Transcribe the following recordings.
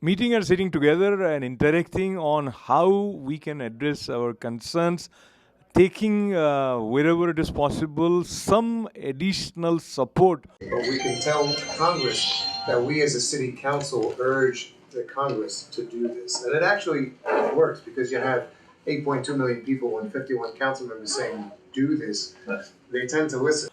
meeting and sitting together and interacting on how we can address our concerns, taking wherever it is possible some additional support. But we can tell Congress that we as a city council urge the Congress to do this. And it actually works because you have 8.2 million people and 51 council members saying, do this. They tend to listen.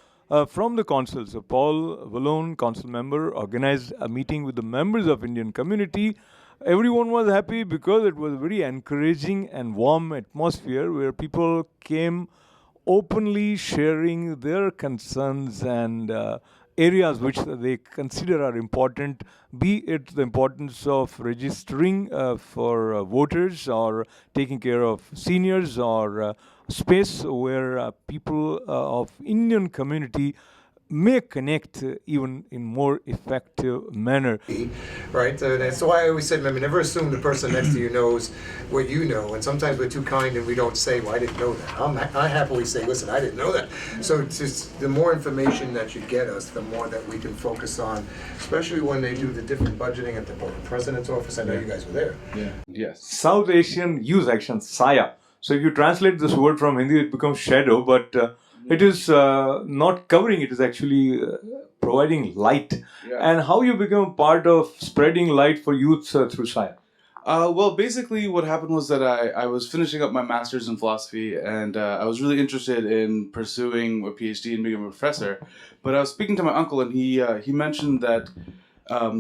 From the council, so Paul Vallone, council member, organized a meeting with the members of Indian community. Everyone was happy because it was a very encouraging and warm atmosphere where people came openly sharing their concerns and areas which they consider are important, be it the importance of registering for voters or taking care of seniors or space where people of Indian community may connect even in more effective manner. Right? That's why I always said, remember, never assume the person next to you knows what you know. And sometimes we're too kind and we don't say, well, I didn't know that. I happily say, listen, I didn't know that. So just the more information that you get us, the more that we can focus on, especially when they do the different budgeting at the president's office. I know you guys were there. Yeah. Yes. South Asian use action, Saya. So if you translate this word from Hindi, it becomes shadow, but it is not covering, it is actually providing light. Yeah. And how you become part of spreading light for youth through Saya? Well, basically, what happened was that I was finishing up my master's in philosophy, and I was really interested in pursuing a PhD and being a professor. But I was speaking to my uncle, and he mentioned that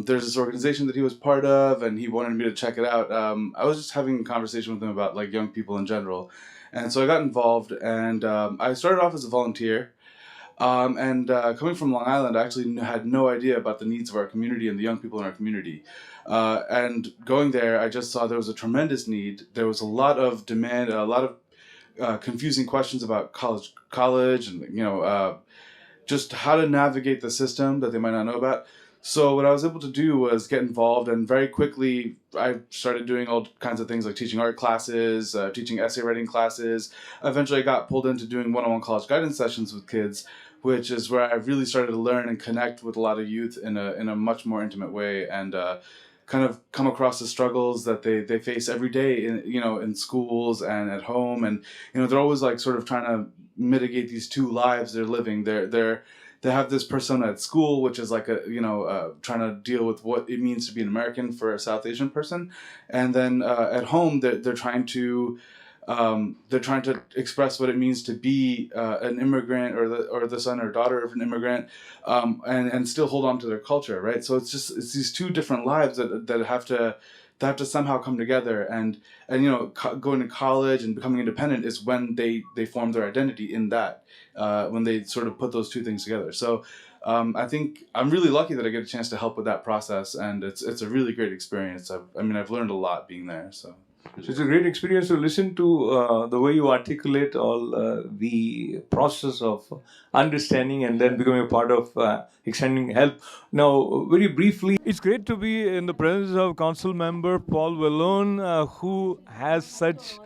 there's this organization that he was part of, and he wanted me to check it out. I was just having a conversation with him about like young people in general, and so I got involved, and I started off as a volunteer. Coming from Long Island, I actually had no idea about the needs of our community and the young people in our community. And going there, I just saw there was a tremendous need. There was a lot of demand, a lot of confusing questions about college, and just how to navigate the system that they might not know about. So what I was able to do was get involved, and very quickly I started doing all kinds of things like teaching art classes, teaching essay writing classes. Eventually I got pulled into doing one-on-one college guidance sessions with kids, which is where I really started to learn and connect with a lot of youth in a much more intimate way, and kind of come across the struggles that they face every day in schools and at home. And they're always like sort of trying to mitigate these two lives they're living. They have this persona at school, which is like trying to deal with what it means to be an American for a South Asian person, and then at home they're trying to express what it means to be an immigrant or the son or daughter of an immigrant, and still hold on to their culture, right? So it's these two different lives that have to somehow come together, and going to college and becoming independent is when they form their identity in that, when they sort of put those two things together. So I think I'm really lucky that I get a chance to help with that process, and it's a really great experience. I've learned a lot being there. So it's a great experience to listen to the way you articulate all the process of understanding and then becoming a part of extending help. Now, very briefly, it's great to be in the presence of Council Member Paul Vallone, who has such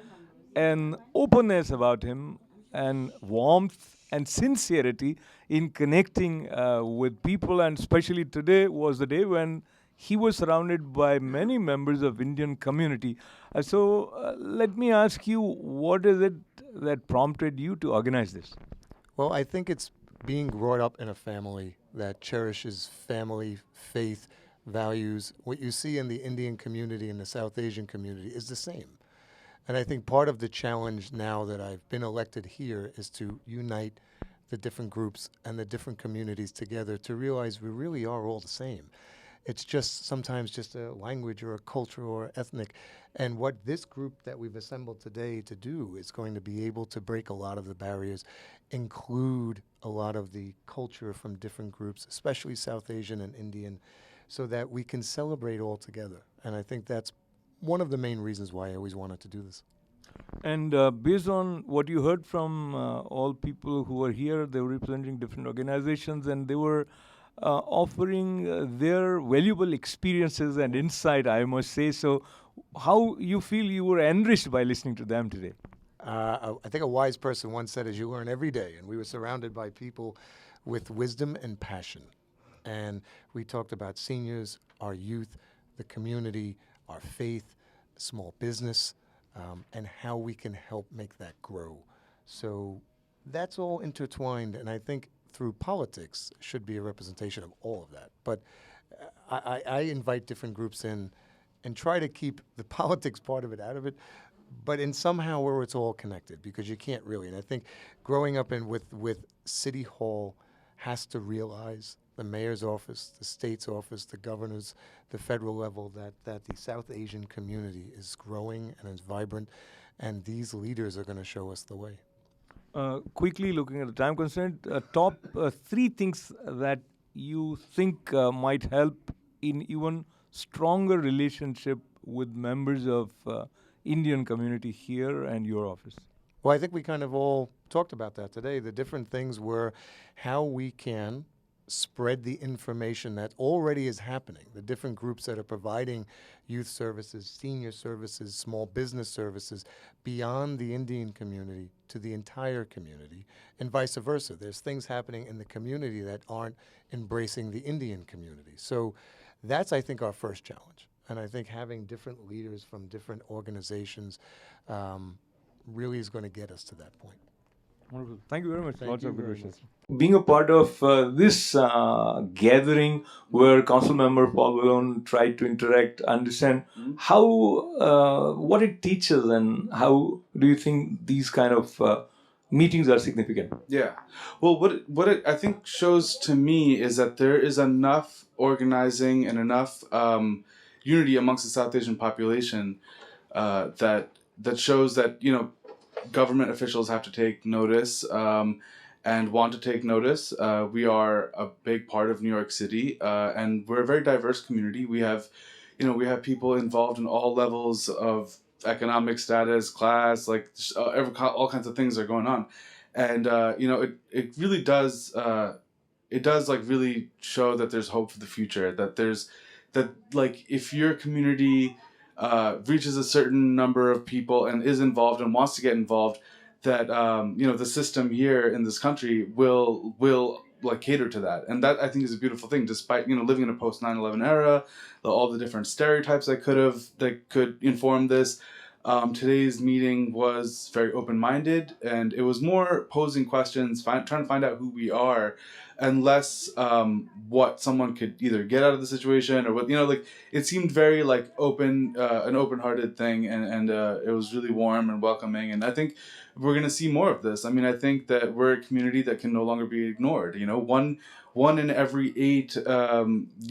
an openness about him and warmth and sincerity in connecting with people. And especially today was the day when he was surrounded by many members of Indian community. So let me ask you, what is it that prompted you to organize this? Well, I think it's being brought up in a family that cherishes family, faith, values. What you see in the Indian community and the South Asian community is the same. And I think part of the challenge now that I've been elected here is to unite the different groups and the different communities together to realize we really are all the same. It's just sometimes just a language or a culture or ethnic. And what this group that we've assembled today to do is going to be able to break a lot of the barriers, include a lot of the culture from different groups, especially South Asian and Indian, so that we can celebrate all together. And I think that's one of the main reasons why I always wanted to do this. And based on what you heard from all people who were here, they were representing different organizations, and they were offering their valuable experiences and insight, I must say. So how you feel you were enriched by listening to them today? I think a wise person once said, as you learn every day, and we were surrounded by people with wisdom and passion. And we talked about seniors, our youth, the community, our faith, small business, and how we can help make that grow. So that's all intertwined, and I think through politics should be a representation of all of that. But I invite different groups in and try to keep the politics part of it out of it, but in somehow where it's all connected, because you can't really. And I think growing up with City Hall has to realize, the mayor's office, the state's office, the governor's, the federal level, that the South Asian community is growing and is vibrant, and these leaders are going to show us the way. Quickly looking at the time constraint, top three things that you think might help in even stronger relationship with members of Indian community here and your office. Well, I think we kind of all talked about that today. The different things were how we can spread the information that already is happening, the different groups that are providing youth services, senior services, small business services beyond the Indian community to the entire community, and vice versa. There's things happening in the community that aren't embracing the Indian community. So that's, I think, our first challenge. And I think having different leaders from different organizations really is going to get us to that point. Wonderful. Thank you very much. Thank Lots you of good very wishes. much. Being a part of this gathering where Council Member Paul Vallone tried to interact, understand how what it teaches, and how do you think these kind of meetings are significant? Yeah. Well, what it I think shows to me is that there is enough organizing and enough unity amongst the South Asian population that shows that, you know, government officials have to take notice and want to take notice. We are a big part of New York City, and we're a very diverse community. We have people involved in all levels of economic status, class, like all kinds of things are going on, and it really does like really show that there's hope for the future. That like if your community reaches a certain number of people and is involved and wants to get involved, that the system here in this country will like cater to that, and that I think is a beautiful thing. Despite living in a post 9/11 era, all the different stereotypes that could inform this, today's meeting was very open-minded, and it was more posing questions, trying to find out who we are, and less what someone could either get out of the situation or what like it seemed very like open, an open-hearted thing, and it was really warm and welcoming, and I think we're gonna see more of this. I mean, I think that we're a community that can no longer be ignored. One in every 8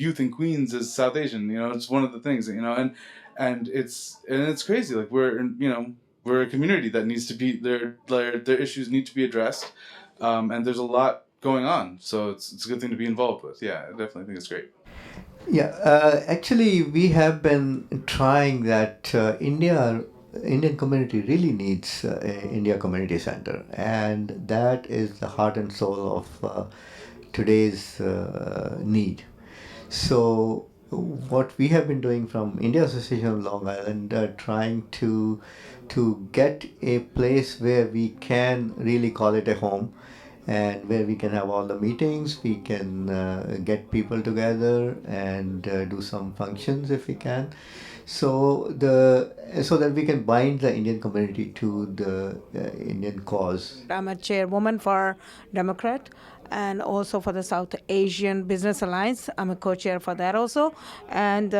youth in Queens is South Asian. It's one of the things. And it's crazy. Like we're a community that needs to be their issues need to be addressed, and there's a lot going on. So it's a good thing to be involved with. Yeah, I definitely think it's great. Yeah, actually, we have been trying that. Indian community really needs India Community Center, and that is the heart and soul of today's need. So what we have been doing from India Association of Long Island, trying to get a place where we can really call it a home, and where we can have all the meetings, we can get people together and do some functions if we can. So that we can bind the Indian community to the Indian cause. I'm a chairwoman for Democrat and also for the South Asian Business Alliance. I'm a co-chair for that also. And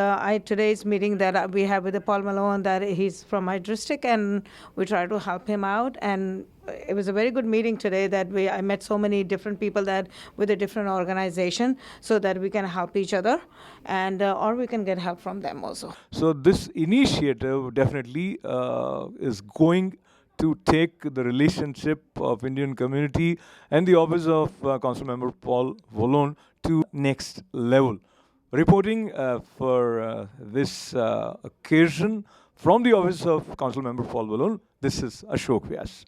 today's meeting that we have with the Paul Vallone, that he's from my district, and we try to help him out. And it was a very good meeting today that I met so many different people that with a different organization, so that we can help each other, and or we can get help from them also. So this initiative definitely is going to take the relationship of Indian community and the office of Council Member Paul Vallone to next level. Reporting for this occasion from the office of Council Member Paul Vallone, this is Ashok Vyas.